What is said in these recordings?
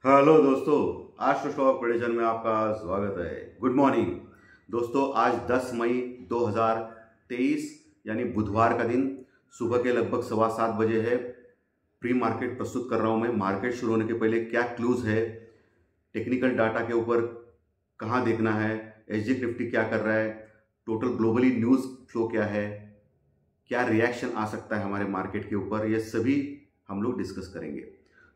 Hello दोस्तों, आज stock prediction में आपका स्वागत है। गुड मॉर्निंग दोस्तों। आज 10 मई 2023 यानी बुधवार का दिन सुबह के लगभग 7:15 है। प्री मार्केट प्रस्तुत कर रहा हूं मैं। मार्केट शुरू होने के पहले क्या क्लूज है, टेक्निकल डाटा के ऊपर कहां देखना है, एसजी निफ्टी क्या कर रहा है, टोटल ग्लोबली न्यूज़ फ्लो क्या है, क्या रिएक्शन आ सकता है हमारे मार्केट के ऊपर, ये सभी हम लोग डिस्कस करेंगे।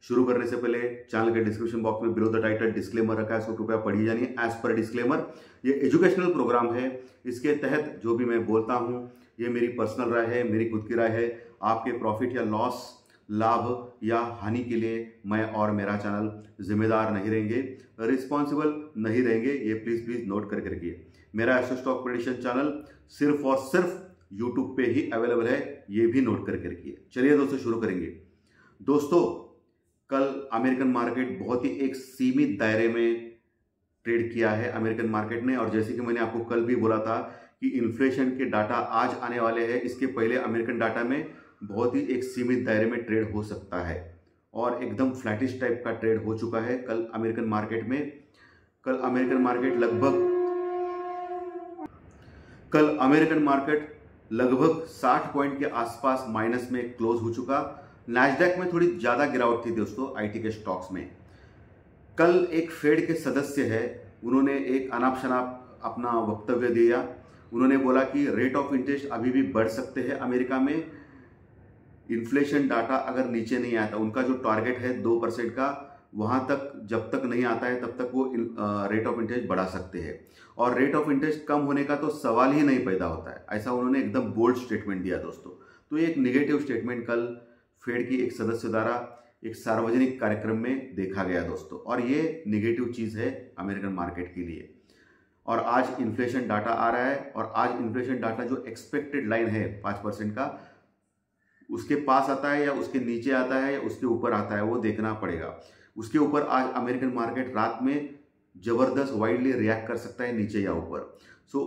शुरू करने से पहले चैनल के डिस्क्रिप्शन बॉक्स में बिलो द टाइटल डिस्क्लेमर रखा है, इसको कृपया पढ़िए। जानिए एज पर डिस्क्लेमर, ये एजुकेशनल प्रोग्राम है। इसके तहत जो भी मैं बोलता हूँ ये मेरी पर्सनल राय है, मेरी खुद की राय है। आपके प्रॉफिट या लॉस, लाभ या हानि के लिए मैं और मेरा चैनल जिम्मेदार नहीं रहेंगे, रिस्पॉन्सिबल नहीं रहेंगे। ये प्लीज नोट करके रखिए। मेरा एस्ट्रो स्टॉक प्रेडिक्शन चैनल सिर्फ और सिर्फ यूट्यूब पे ही अवेलेबल है, ये भी नोट करके रखिए। चलिए दोस्तों शुरू करेंगे। दोस्तों, कल अमेरिकन मार्केट बहुत ही एक सीमित दायरे में ट्रेड किया है अमेरिकन मार्केट ने। और जैसे कि मैंने आपको कल भी बोला था कि इन्फ्लेशन के डाटा आज आने वाले हैं, इसके पहले अमेरिकन डाटा में बहुत ही एक सीमित दायरे में ट्रेड हो सकता है और एकदम फ्लैटिश टाइप का ट्रेड हो चुका है कल अमेरिकन मार्केट में। कल अमेरिकन मार्केट लगभग 60 पॉइंट के आसपास माइनस में क्लोज हो चुका। नैस्डैक में थोड़ी ज्यादा गिरावट थी दोस्तों आईटी के स्टॉक्स में। कल एक फेड के सदस्य है, उन्होंने एक अनाप शनाप अपना वक्तव्य दिया। उन्होंने बोला कि रेट ऑफ इंटरेस्ट अभी भी बढ़ सकते हैं अमेरिका में, इन्फ्लेशन डाटा अगर नीचे नहीं आता, उनका जो टारगेट है 2% का, वहां तक जब तक नहीं आता है तब तक वो रेट ऑफ इंटरेस्ट बढ़ा सकते हैं। और रेट ऑफ इंटरेस्ट कम होने का तो सवाल ही नहीं पैदा होता है, ऐसा उन्होंने एकदम बोल्ड स्टेटमेंट दिया दोस्तों। तो ये एक निगेटिव स्टेटमेंट कल फेड की एक सदस्य द्वारा एक सार्वजनिक कार्यक्रम में देखा गया दोस्तों, और ये निगेटिव चीज है अमेरिकन मार्केट के लिए। और आज इन्फ्लेशन डाटा आ रहा है, और आज इन्फ्लेशन डाटा जो एक्सपेक्टेड लाइन है 5% का, उसके पास आता है या उसके नीचे आता है या उसके ऊपर आता है, वो देखना पड़ेगा। उसके ऊपर आज अमेरिकन मार्केट रात में जबरदस्त वाइडली रिएक्ट कर सकता है, नीचे या ऊपर। सो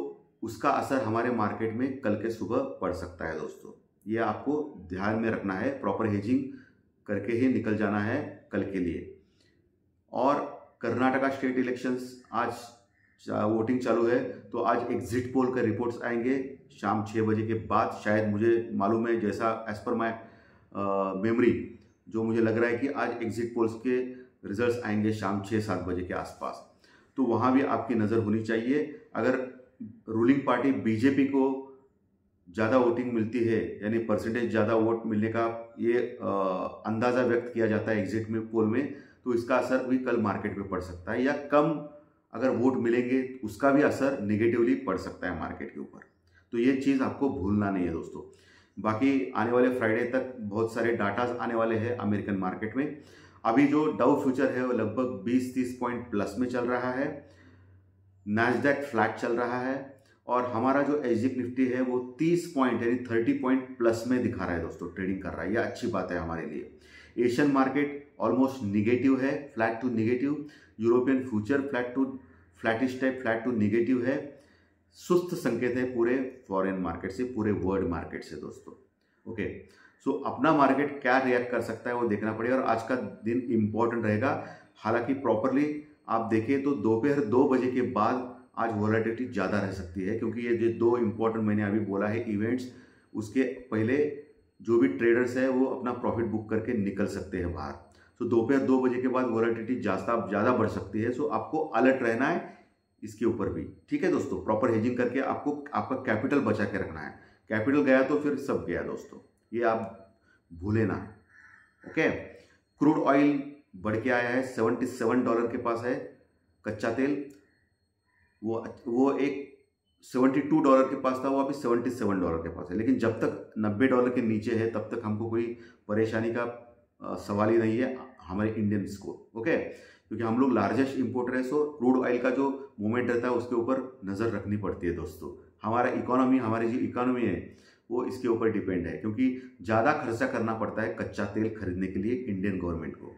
उसका असर हमारे मार्केट में कल के सुबह पड़ सकता है दोस्तों। ये आपको ध्यान में रखना है, प्रॉपर हेजिंग करके ही निकल जाना है कल के लिए। और कर्नाटका स्टेट इलेक्शंस आज वोटिंग चालू है, तो आज एग्जिट पोल के रिपोर्ट्स आएंगे शाम 6 बजे के बाद, शायद, मुझे मालूम है, जैसा एज पर माई मेमोरी जो मुझे लग रहा है कि आज एग्जिट पोल्स के रिजल्ट्स आएंगे शाम 6-7 बजे के आसपास। तो वहाँ भी आपकी नज़र होनी चाहिए। अगर रूलिंग पार्टी बीजेपी को ज़्यादा वोटिंग मिलती है, यानी परसेंटेज ज़्यादा वोट मिलने का ये अंदाज़ा व्यक्त किया जाता है एग्जिट में पोल में, तो इसका असर भी कल मार्केट पे पड़ सकता है। या कम अगर वोट मिलेंगे उसका भी असर निगेटिवली पड़ सकता है मार्केट के ऊपर। तो ये चीज़ आपको भूलना नहीं है दोस्तों। बाकी आने वाले फ्राइडे तक बहुत सारे डाटाज आने वाले हैं अमेरिकन मार्केट में। अभी जो डाउ फ्यूचर है वो लगभग 20-30 पॉइंट प्लस में चल रहा है, नैस्डैक फ्लैट चल रहा है, और हमारा जो एसजी निफ्टी है वो 30 पॉइंट यानी 30 पॉइंट प्लस में दिखा रहा है दोस्तों, ट्रेडिंग कर रहा है। यह अच्छी बात है हमारे लिए। एशियन मार्केट ऑलमोस्ट निगेटिव है, flat to negative. European future flattish type flat to negative है। सुस्त संकेत है पूरे फॉरेन मार्केट से, पूरे वर्ल्ड मार्केट से दोस्तों। ओके, सो अपना मार्केट क्या रिएक्ट कर सकता है वो देखना पड़ेगा, और आज का दिन इंपॉर्टेंट रहेगा। हालांकि प्रॉपरली आप देखें तो दोपहर 2 बजे के बाद आज वोलेटिलिटी ज़्यादा रह सकती है, क्योंकि ये जो 2 इंपॉर्टेंट मैंने अभी बोला है इवेंट्स, उसके पहले जो भी ट्रेडर्स है वो अपना प्रॉफिट बुक करके निकल सकते हैं बाहर। तो दोपहर 2 बजे के बाद वोलेटिलिटी ज़्यादा बढ़ सकती है। सो आपको अलर्ट रहना है इसके ऊपर भी, ठीक है दोस्तों। प्रॉपर हेजिंग करके आपको आपका कैपिटल बचा के रखना है। कैपिटल गया तो फिर सब गया दोस्तों, ये आप भूले ना। ओके, क्रूड ऑयल बढ़ के आया है, $77 के पास है कच्चा तेल। वो एक $72 के पास था, वो अभी $77 के पास है। लेकिन जब तक $90 के नीचे है तब तक हमको कोई परेशानी का सवाल ही नहीं है हमारे इंडियंस को। ओके, क्योंकि हम लोग लार्जेस्ट इंपोर्टर है, सो क्रूड ऑयल का जो मूवमेंट रहता है उसके ऊपर नज़र रखनी पड़ती है दोस्तों। हमारी जो इकोनॉमी है वो इसके ऊपर डिपेंड है, क्योंकि ज़्यादा खर्चा करना पड़ता है कच्चा तेल खरीदने के लिए इंडियन गवर्नमेंट को।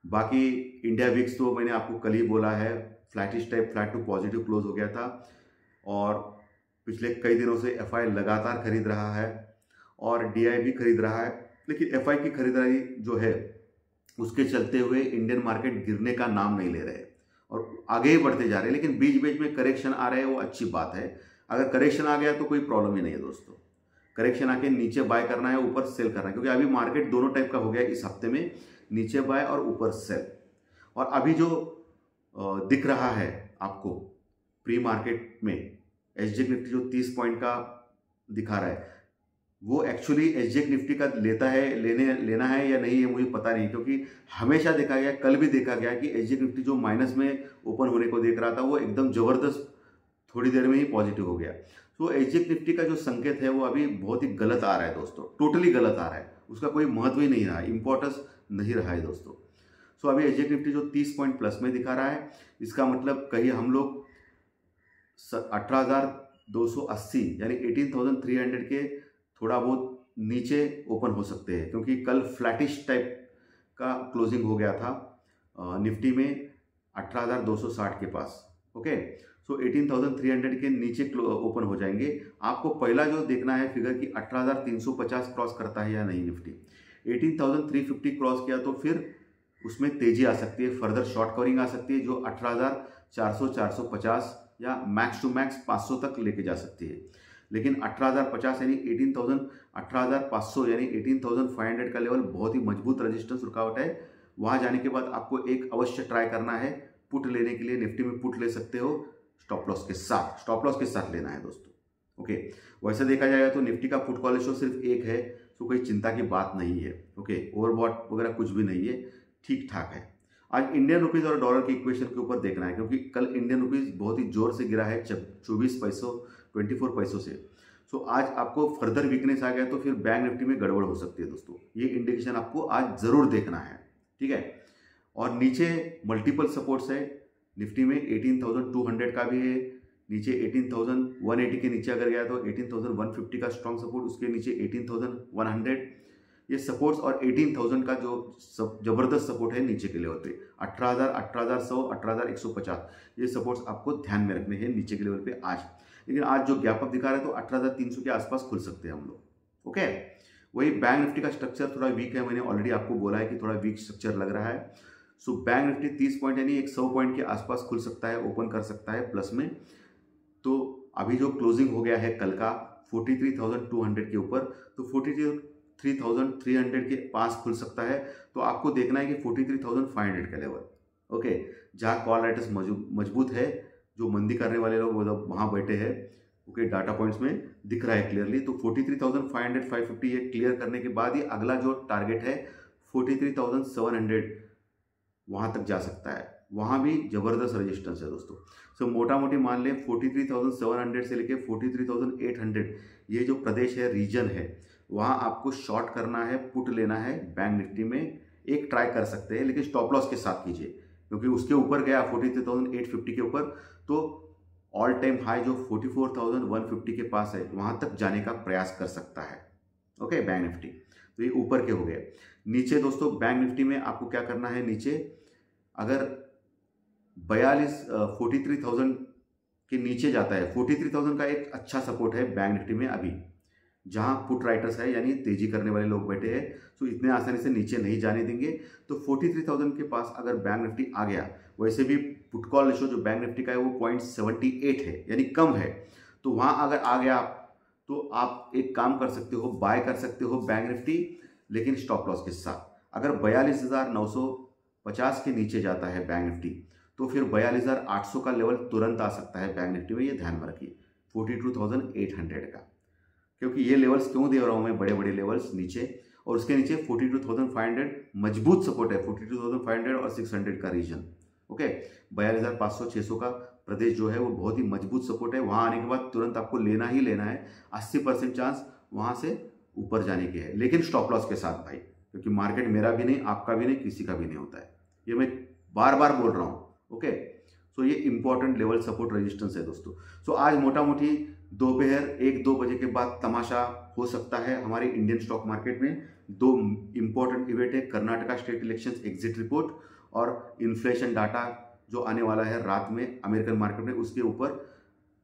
बाकी इंडिया विक्स तो मैंने आपको कल ही बोला है, flattish type flat to positive close हो गया था, और पिछले कई दिनों से एफआई लगातार खरीद रहा है और डीआई भी खरीद रहा है। लेकिन एफआई की खरीदारी जो है उसके चलते हुए इंडियन मार्केट गिरने का नाम नहीं ले रहे और आगे ही बढ़ते जा रहे हैं। लेकिन बीच बीच में करेक्शन आ रहे हैं, वो अच्छी बात है। अगर करेक्शन आ गया तो कोई प्रॉब्लम ही नहीं है दोस्तों। करेक्शन आके नीचे बाय करना है, ऊपर सेल करना है, क्योंकि अभी मार्केट दोनों टाइप का हो गया इस हफ्ते में, नीचे बाय और ऊपर सेल। और अभी जो दिख रहा है आपको प्री मार्केट में एसजीएक्स निफ्टी जो 30 पॉइंट का दिखा रहा है, वो एक्चुअली एसजीएक्स निफ्टी का लेना है या नहीं है मुझे पता नहीं, क्योंकि हमेशा देखा गया, कल भी देखा गया कि एसजीएक्स निफ्टी जो माइनस में ओपन होने को देख रहा था वो एकदम जबरदस्त थोड़ी देर में ही पॉजिटिव हो गया। तो एसजीएक्स निफ्टी का जो संकेत है वो अभी बहुत ही गलत आ रहा है दोस्तों, टोटली गलत आ रहा है, उसका कोई महत्व ही नहीं रहा, इंपॉर्टेंस नहीं रहा है दोस्तों। सो अभी एसजीएक्स निफ्टी जो 30 पॉइंट प्लस में दिखा रहा है, इसका मतलब कहीं हम लोग 18,280 यानी 18,300 के थोड़ा बहुत नीचे ओपन हो सकते हैं, क्योंकि कल फ्लैटिश टाइप का क्लोजिंग हो गया था निफ्टी में 18,260 के पास। ओके, सो 18,300 के नीचे ओपन हो जाएंगे। आपको पहला जो देखना है फिगर कि 18,350 क्रॉस करता है या नहीं निफ्टी। 18,350 क्रॉस किया तो फिर उसमें तेजी आ सकती है, फर्दर शॉर्ट कवरिंग आ सकती है, जो 18,400 450 या मैक्स टू मैक्स 500 तक लेके जा सकती है। लेकिन 18,050 यानी 18,500 यानी 18,500 का लेवल बहुत ही मजबूत रेजिस्टेंस रुकावट है। वहां जाने के बाद आपको एक अवश्य ट्राई करना है, पुट लेने के लिए निफ्टी में पुट ले सकते हो स्टॉप लॉस के साथ लेना है दोस्तों। ओके, वैसे देखा जाएगा तो निफ्टी का पुट कॉल रेशियो सिर्फ 1 है, तो कोई चिंता की बात नहीं है। ओके, ओवरबॉट वगैरह कुछ भी नहीं है, ठीक ठाक है। आज इंडियन रुपीज और डॉलर के इक्वेशन के ऊपर देखना है, क्योंकि कल इंडियन रुपीज बहुत ही जोर से गिरा है 24 पैसों 24 पैसों से। सो आज आपको फर्दर वीकनेस आ गया तो फिर बैंक निफ्टी में गड़बड़ हो सकती है दोस्तों, ये इंडिकेशन आपको आज जरूर देखना है, ठीक है। और नीचे मल्टीपल सपोर्ट्स है निफ्टी में, 18,200 का भी है नीचे, 18,180 के नीचे अगर गया तो 18,150 का स्ट्रॉन्ग सपोर्ट, उसके नीचे 18,100 ये सपोर्ट्स, और 18,000 का जो जबरदस्त सपोर्ट है नीचे के लेवल पे 18,000 18,100 18,150 ये सपोर्ट्स आपको ध्यान में रखने हैं नीचे के लेवल पे आज। लेकिन आज जो गैप अप दिखा रहा है तो 18,300 के आसपास खुल सकते हैं हम लोग। ओके, वही बैंक निफ्टी का स्ट्रक्चर थोड़ा वीक है, मैंने ऑलरेडी आपको बोला है कि थोड़ा वीक स्ट्रक्चर लग रहा है। सो बैंक निफ्टी 30 पॉइंट यानी 100 पॉइंट के आसपास खुल सकता है, ओपन कर सकता है प्लस में। तो अभी जो क्लोजिंग हो गया है कल का 43,200 के ऊपर, तो 43,300 के पास खुल सकता है। तो आपको देखना है कि 43,500 का लेवल, ओके, जहाँ कॉल राइटर्स मजबूत है, जो मंदी करने वाले लोग वहाँ बैठे हैं, ओके, डाटा पॉइंट्स में दिख रहा है क्लियरली। तो 43,500 550 ये क्लियर करने के बाद ही अगला जो टारगेट है 43,700 वहाँ तक जा सकता है, वहाँ भी जबरदस्त रेजिस्टेंस है दोस्तों। सो मोटा मोटी मान लें 43,700 से लेके 43,800 ये जो प्रदेश है, रीजन है, वहाँ आपको शॉर्ट करना है, पुट लेना है बैंक निफ्टी में। एक ट्राई कर सकते हैं, लेकिन स्टॉप लॉस के साथ कीजिए, क्योंकि उसके ऊपर गया 43,850 के ऊपर तो ऑल टाइम हाई जो 44,150 के पास है वहाँ तक जाने का प्रयास कर सकता है। ओके, बैंक निफ्टी तो ये ऊपर के हो गए। नीचे दोस्तों बैंक निफ्टी में आपको क्या करना है, नीचे अगर 43,000 के नीचे जाता है, 43,000 का एक अच्छा सपोर्ट है बैंक निफ्टी में अभी, जहां पुट राइटर्स है यानी तेजी करने वाले लोग बैठे हैं, तो इतने आसानी से नीचे नहीं जाने देंगे। तो 43,000 के पास अगर बैंक निफ्टी आ गया, वैसे भी पुट कॉल रेशियो जो बैंक निफ्टी का है वो 0.78 है यानी कम है, तो वहां अगर आ गया तो आप एक काम कर सकते हो, बाय कर सकते हो बैंक निफ्टी, लेकिन स्टॉप लॉस के साथ। अगर 42,950 के नीचे जाता है बैंक निफ्टी तो फिर 42,800 का लेवल तुरंत आ सकता है बैंक निफ्टी में, ये ध्यान में रखिए 42,800 का। क्योंकि ये लेवल्स क्यों दे रहा हूं मैं, बड़े बड़े लेवल्स नीचे, और उसके नीचे 42,500 मजबूत सपोर्ट है, 42,500 और 600 का रीजन। ओके, 42,500 600 का प्रदेश जो है वो बहुत ही मजबूत सपोर्ट है। वहां आने के बाद तुरंत आपको लेना ही लेना है, 80% चांस वहां से ऊपर जाने के है, लेकिन स्टॉप लॉस के साथ भाई, क्योंकि मार्केट मेरा भी नहीं, आपका भी नहीं, किसी का भी नहीं होता है, ये मैं बार बार बोल रहा हूं। ओके, सो ये इंपॉर्टेंट लेवल सपोर्ट रेजिस्टेंस है दोस्तों। सो आज मोटा मोटी दोपहर 1-2 बजे के बाद तमाशा हो सकता है हमारे इंडियन स्टॉक मार्केट में। 2 इंपॉर्टेंट इवेंट है, Karnataka state election exit report और इन्फ्लेशन डाटा जो आने वाला है रात में अमेरिकन मार्केट में, उसके ऊपर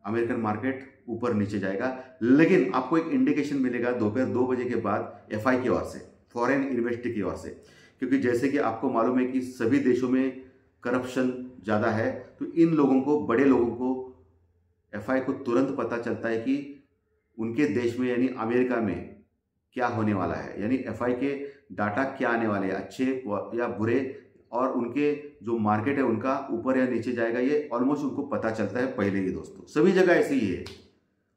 अमेरिकन मार्केट ऊपर नीचे जाएगा। लेकिन आपको एक इंडिकेशन मिलेगा दोपहर 2 बजे के बाद एफआई की ओर से, फॉरेन इन्वेस्टर की ओर से, क्योंकि जैसे कि आपको मालूम है कि सभी देशों में करप्शन ज़्यादा है, तो इन लोगों को, बड़े लोगों को, एफआई को तुरंत पता चलता है कि उनके देश में यानी अमेरिका में क्या होने वाला है, यानी एफआई के डाटा क्या आने वाले हैं, अच्छे या बुरे, और उनके जो मार्केट है उनका ऊपर या नीचे जाएगा, ये ऑलमोस्ट उनको पता चलता है पहले ही दोस्तों। सभी जगह ऐसे ही है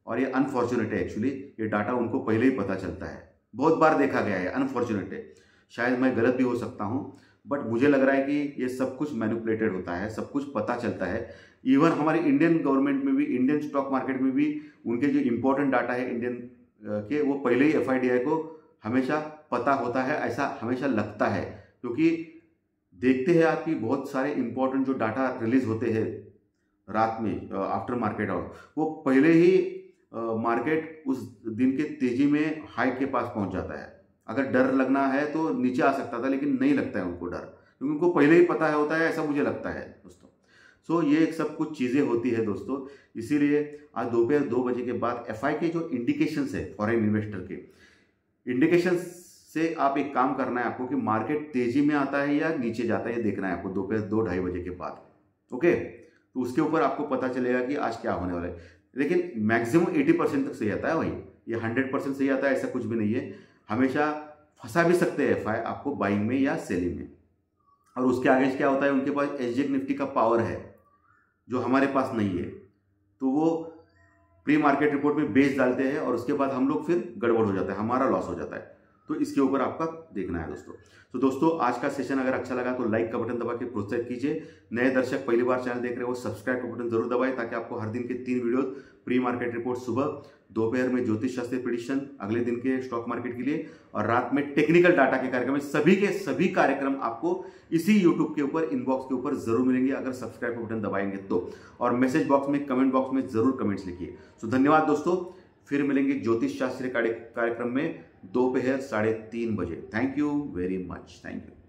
और ये अनफॉर्चुनेट है एक्चुअली, ये डाटा उनको पहले ही पता चलता है। बहुत बार देखा गया है, अनफॉर्चुनेट है। शायद मैं गलत भी हो सकता हूँ, बट मुझे लग रहा है कि ये सब कुछ मैनिपुलेटेड होता है, सब कुछ पता चलता है। इवन हमारी इंडियन गवर्नमेंट में भी, इंडियन स्टॉक मार्केट में भी उनके जो इंपॉर्टेंट डाटा है इंडियन के, वो पहले ही एफआईडीआई को हमेशा पता होता है, ऐसा हमेशा लगता है। क्योंकि देखते हैं आप कि बहुत सारे इंपॉर्टेंट जो डाटा रिलीज होते हैं रात में आफ्टर मार्केट आउट, वो पहले ही मार्केट उस दिन के तेजी में हाई के पास पहुंच जाता है। अगर डर लगना है तो नीचे आ सकता था, लेकिन नहीं लगता है उनको डर, क्योंकि उनको पहले ही पता है होता है, ऐसा मुझे लगता है दोस्तों। सो ये सब कुछ चीज़ें होती है दोस्तों, इसीलिए आज दोपहर 2 बजे के बाद एफआई के जो इंडिकेशंस है फॉरेन इन्वेस्टर के, इंडिकेशंस से आप एक काम करना है आपको कि मार्केट तेजी में आता है या नीचे जाता है, ये देखना है आपको दोपहर 2-2:30 बजे के बाद। ओके, तो उसके ऊपर आपको पता चलेगा कि आज क्या होने वाला है। लेकिन मैक्सिमम 80% तक सही आता है भाई, ये 100% सही आता है ऐसा कुछ भी नहीं है। हमेशा फंसा भी सकते हैं एफआई आपको बाइंग में या सेलिंग में। और उसके आगे क्या होता है, उनके पास एसजीएक्स निफ्टी का पावर है जो हमारे पास नहीं है, तो वो प्री मार्केट रिपोर्ट में बेच डालते हैं और उसके बाद हम लोग फिर गड़बड़ हो जाता है, हमारा लॉस हो जाता है। तो इसके ऊपर आपका देखना है दोस्तों। तो दोस्तों आज का सेशन अगर अच्छा लगा तो लाइक का बटन दबा के प्रोत्साहित कीजिए। नए दर्शक पहली बार चैनल देख रहे हो, सब्सक्राइब का बटन जरूर दबाएं, ताकि आपको हर दिन के 3 वीडियो, प्री मार्केट रिपोर्ट सुबह, दोपहर में ज्योतिष शास्त्र प्रेडिक्शन अगले दिन के स्टॉक मार्केट के लिए, और रात में टेक्निकल डाटा के कार्यक्रम, सभी के सभी कार्यक्रम आपको इसी यूट्यूब के ऊपर इनबॉक्स के ऊपर जरूर मिलेंगे अगर सब्सक्राइब का बटन दबाएंगे तो। और मैसेज बॉक्स में, कमेंट बॉक्स में जरूर कमेंट्स लिखिए। तो धन्यवाद दोस्तों, फिर मिलेंगे ज्योतिष शास्त्र कार्यक्रम में दोपहर 3:30 बजे। Thank you very much, thank you.